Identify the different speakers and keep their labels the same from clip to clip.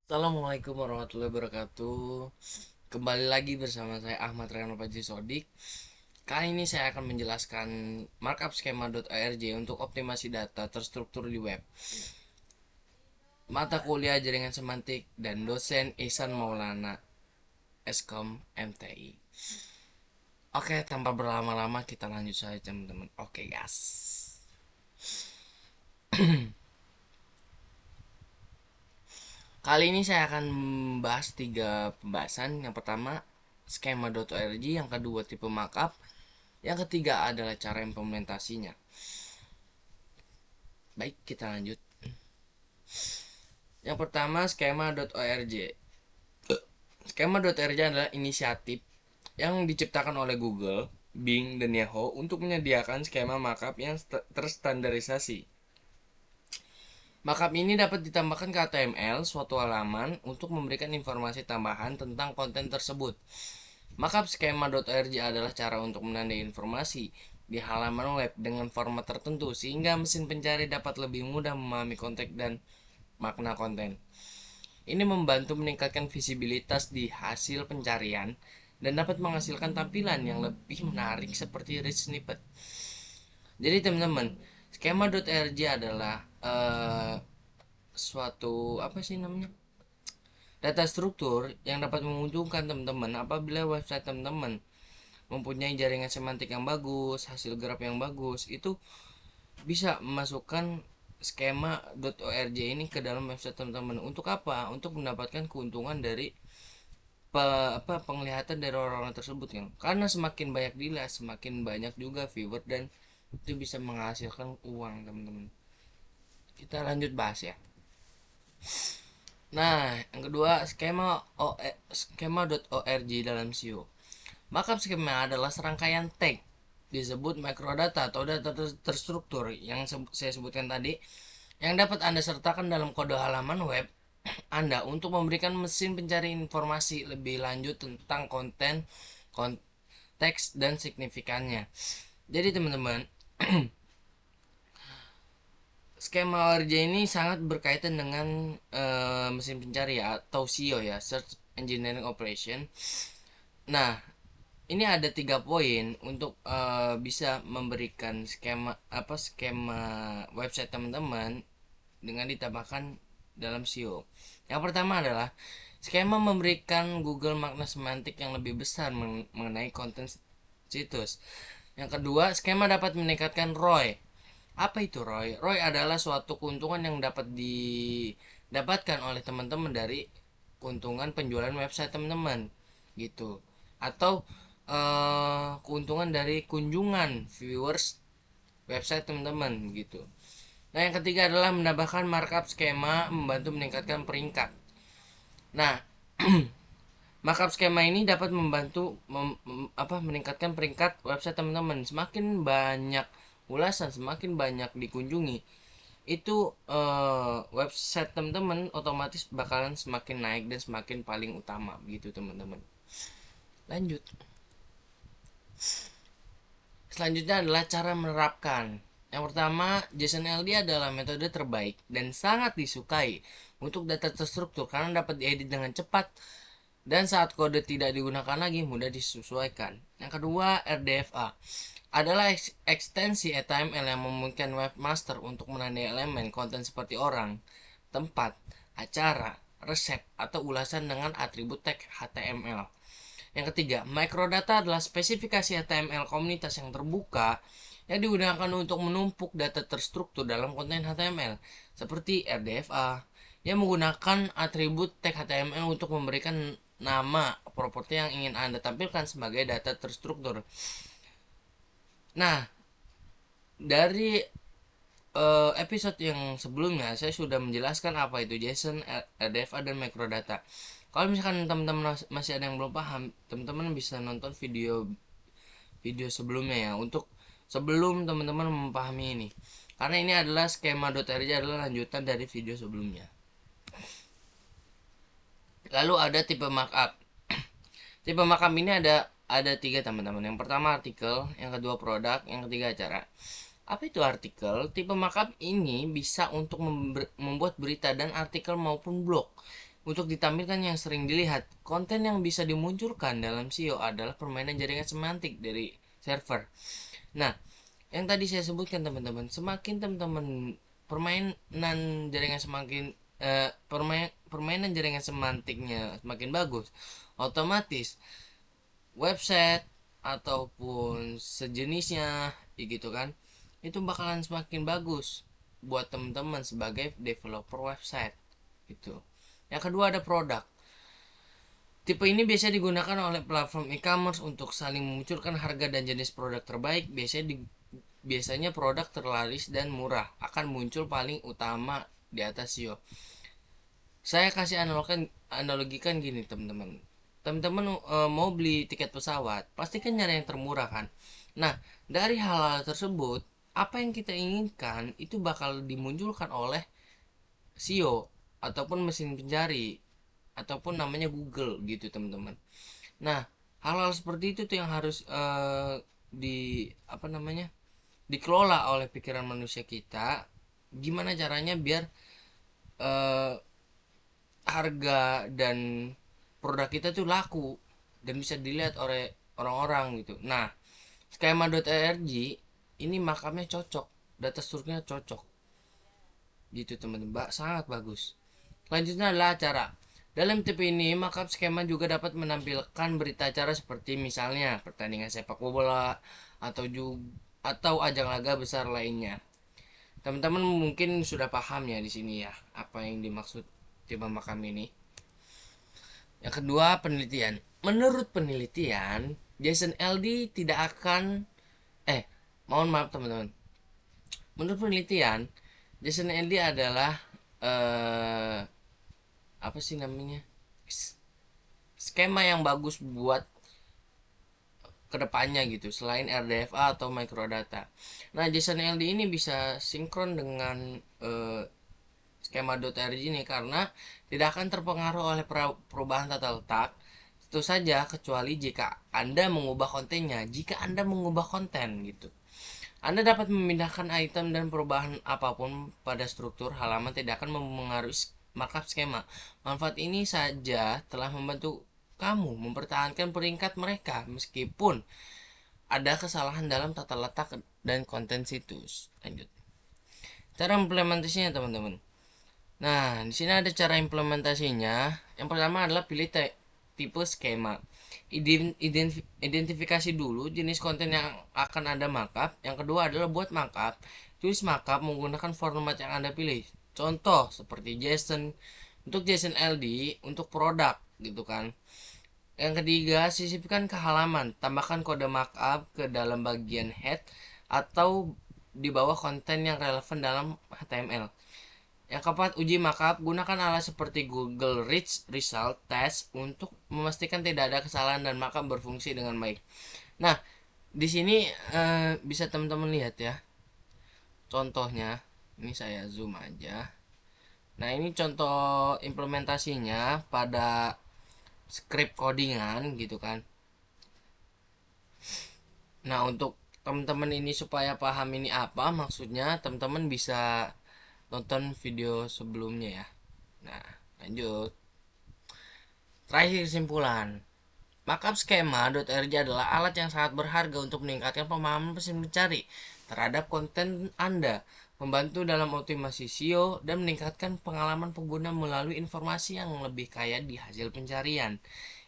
Speaker 1: Assalamualaikum warahmatullahi wabarakatuh. Kembali lagi bersama saya Ahmad Rano Paji Sodik. Kali ini saya akan menjelaskan markup skema.org untuk optimasi data terstruktur di web. Mata kuliah jaringan semantik dan dosen Ihsan Maulana Eskom MTI. Oke, tanpa berlama-lama kita lanjut saja teman-teman. Oke, guys. Kali ini saya akan membahas tiga pembahasan. Yang pertama, skema.org, yang kedua tipe markup, yang ketiga adalah cara implementasinya. Baik, kita lanjut. Yang pertama, skema.org. Skema.org adalah inisiatif yang diciptakan oleh Google, Bing, dan Yahoo untuk menyediakan skema markup yang terstandarisasi. Markup ini dapat ditambahkan ke HTML suatu halaman untuk memberikan informasi tambahan tentang konten tersebut. Markup skema.org adalah cara untuk menandai informasi di halaman web dengan format tertentu sehingga mesin pencari dapat lebih mudah memahami konteks dan makna konten. Ini membantu meningkatkan visibilitas di hasil pencarian dan dapat menghasilkan tampilan yang lebih menarik seperti rich snippet. Jadi teman-teman, skema.org adalah suatu apa sih namanya? Data struktur yang dapat menguntungkan teman-teman apabila website teman-teman mempunyai jaringan semantik yang bagus, hasil graf yang bagus, itu bisa memasukkan skema.org ini ke dalam website teman-teman. Untuk apa? Untuk mendapatkan keuntungan dari penglihatan dari orang-orang tersebut kan. Karena semakin banyak dilihat, semakin banyak juga viewer dan itu bisa menghasilkan uang, teman-teman. Kita lanjut bahas ya. Nah, yang kedua, skema.org dalam SEO. Markup skema adalah serangkaian tag disebut microdata atau data terstruktur yang saya sebutkan tadi yang dapat Anda sertakan dalam kode halaman web Anda untuk memberikan mesin pencari informasi lebih lanjut tentang konten, konteks, dan signifikannya. Jadi teman-teman, skema ORJ ini sangat berkaitan dengan mesin pencari ya, atau SEO ya, Search Engineering Operation. Nah, ini ada 3 poin untuk bisa memberikan skema website teman-teman dengan ditambahkan dalam SEO. Yang pertama adalah skema memberikan Google makna semantik yang lebih besar mengenai konten situs. Yang kedua, skema dapat meningkatkan ROI. Apa itu ROI? ROI adalah suatu keuntungan yang dapat didapatkan oleh teman-teman dari keuntungan penjualan website teman-teman gitu, atau keuntungan dari kunjungan viewers website teman-teman gitu. Nah, yang ketiga adalah menambahkan markup skema membantu meningkatkan peringkat. Nah, markup skema ini dapat membantu meningkatkan peringkat website teman-teman. Semakin banyak ulasan, semakin banyak dikunjungi, itu website teman-teman otomatis bakalan semakin naik dan semakin paling utama begitu teman-teman. Lanjut. Selanjutnya adalah cara menerapkan. Yang pertama, JSON-LD adalah metode terbaik dan sangat disukai untuk data terstruktur karena dapat diedit dengan cepat dan saat kode tidak digunakan lagi mudah disesuaikan. Yang kedua, RDFA adalah ekstensi HTML yang memungkinkan webmaster untuk menandai elemen konten seperti orang, tempat, acara, resep, atau ulasan dengan atribut tag HTML. Yang ketiga, microdata adalah spesifikasi HTML komunitas yang terbuka yang digunakan untuk menumpuk data terstruktur dalam konten HTML seperti RDFA yang menggunakan atribut tag HTML untuk memberikan nama properti yang ingin Anda tampilkan sebagai data terstruktur. Nah, dari episode yang sebelumnya saya sudah menjelaskan apa itu JSON, RDFA, dan microdata. Kalau misalkan teman-teman masih ada yang belum paham, teman-teman bisa nonton video sebelumnya ya, untuk sebelum teman-teman memahami ini. Karena ini adalah skema.org adalah lanjutan dari video sebelumnya. Lalu ada tipe markup. Tipe markup ini ada 3 teman-teman. Yang pertama artikel, yang kedua produk, yang ketiga acara. Apa itu artikel? Tipe markup ini bisa untuk membuat berita dan artikel maupun blog untuk ditampilkan yang sering dilihat. Konten yang bisa dimunculkan dalam SEO adalah permainan jaringan semantik dari server. Nah, yang tadi saya sebutkan teman-teman, semakin teman-teman permainan jaringan semakin permainan jaringan semantiknya semakin bagus, otomatis website ataupun sejenisnya gitu kan, itu bakalan semakin bagus buat teman-teman sebagai developer website gitu. Yang kedua ada produk. Tipe ini biasa digunakan oleh platform e-commerce untuk saling memunculkan harga dan jenis produk terbaik. Biasanya produk terlaris dan murah akan muncul paling utama di atas SEO. Saya kasih analogikan gini teman-teman. Teman-teman mau beli tiket pesawat, pasti kan nyari yang termurah kan. Nah, dari hal-hal tersebut, apa yang kita inginkan itu bakal dimunculkan oleh SEO ataupun mesin pencari ataupun namanya Google gitu teman-teman. Nah, hal-hal seperti itu tuh yang harus di apa namanya dikelola oleh pikiran manusia kita. Gimana caranya biar eh, harga dan produk kita tuh laku dan bisa dilihat oleh orang-orang gitu. Nah, skema.org ini makamnya cocok, data strukturnya cocok gitu teman-teman, sangat bagus. Selanjutnya adalah acara. Dalam tipe ini, maka skema juga dapat menampilkan berita acara seperti misalnya pertandingan sepak bola atau ajang laga besar lainnya. Teman-teman mungkin sudah paham ya di sini ya apa yang dimaksud tipe makam ini. Yang kedua, penelitian. Menurut penelitian, Jason LD tidak akan mohon maaf teman-teman. Menurut penelitian, Jason LD adalah apa sih namanya? Skema yang bagus buat kedepannya gitu selain RDFA atau microdata. Nah, JSON LD ini bisa sinkron dengan skema.rg ini karena tidak akan terpengaruh oleh perubahan tata letak. Tentu saja kecuali jika Anda mengubah kontennya. Jika Anda mengubah konten gitu, Anda dapat memindahkan item dan perubahan apapun pada struktur halaman tidak akan mempengaruhi markup skema. Manfaat ini saja telah membantu kamu mempertahankan peringkat mereka meskipun ada kesalahan dalam tata letak dan konten situs. Lanjut. Cara implementasinya teman-teman. Nah, di sini ada cara implementasinya. Yang pertama adalah pilih tipe skema. Identifikasi dulu jenis konten yang akan Anda markup. Yang kedua adalah buat markup. Tulis markup menggunakan format yang Anda pilih. Contoh seperti JSON untuk JSON LD untuk produk gitu kan. Yang ketiga, sisipkan ke halaman. Tambahkan kode markup ke dalam bagian head atau di bawah konten yang relevan dalam HTML. Yang keempat, uji markup. Gunakan alat seperti Google Rich Result Test untuk memastikan tidak ada kesalahan dan markup berfungsi dengan baik. Nah, di sini bisa teman-teman lihat ya. Contohnya, ini saya zoom aja. Nah, ini contoh implementasinya pada script codingan gitu kan. Nah, untuk teman-teman ini supaya paham ini apa maksudnya, teman-teman bisa nonton video sebelumnya ya. Nah, lanjut. Terakhir kesimpulan. Markup skema.org adalah alat yang sangat berharga untuk meningkatkan pemahaman mesin mencari terhadap konten Anda, membantu dalam optimasi SEO dan meningkatkan pengalaman pengguna melalui informasi yang lebih kaya di hasil pencarian.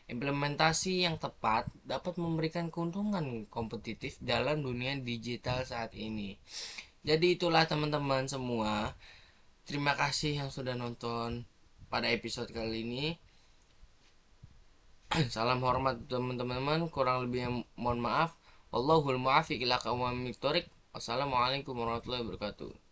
Speaker 1: Implementasi yang tepat dapat memberikan keuntungan kompetitif dalam dunia digital saat ini. Jadi itulah teman-teman semua. Terima kasih yang sudah nonton pada episode kali ini. Salam hormat teman-teman, kurang lebihnya mohon maaf. Wallahul muwaffiq ila aqwamit thoriq. Wassalamualaikum warahmatullahi wabarakatuh.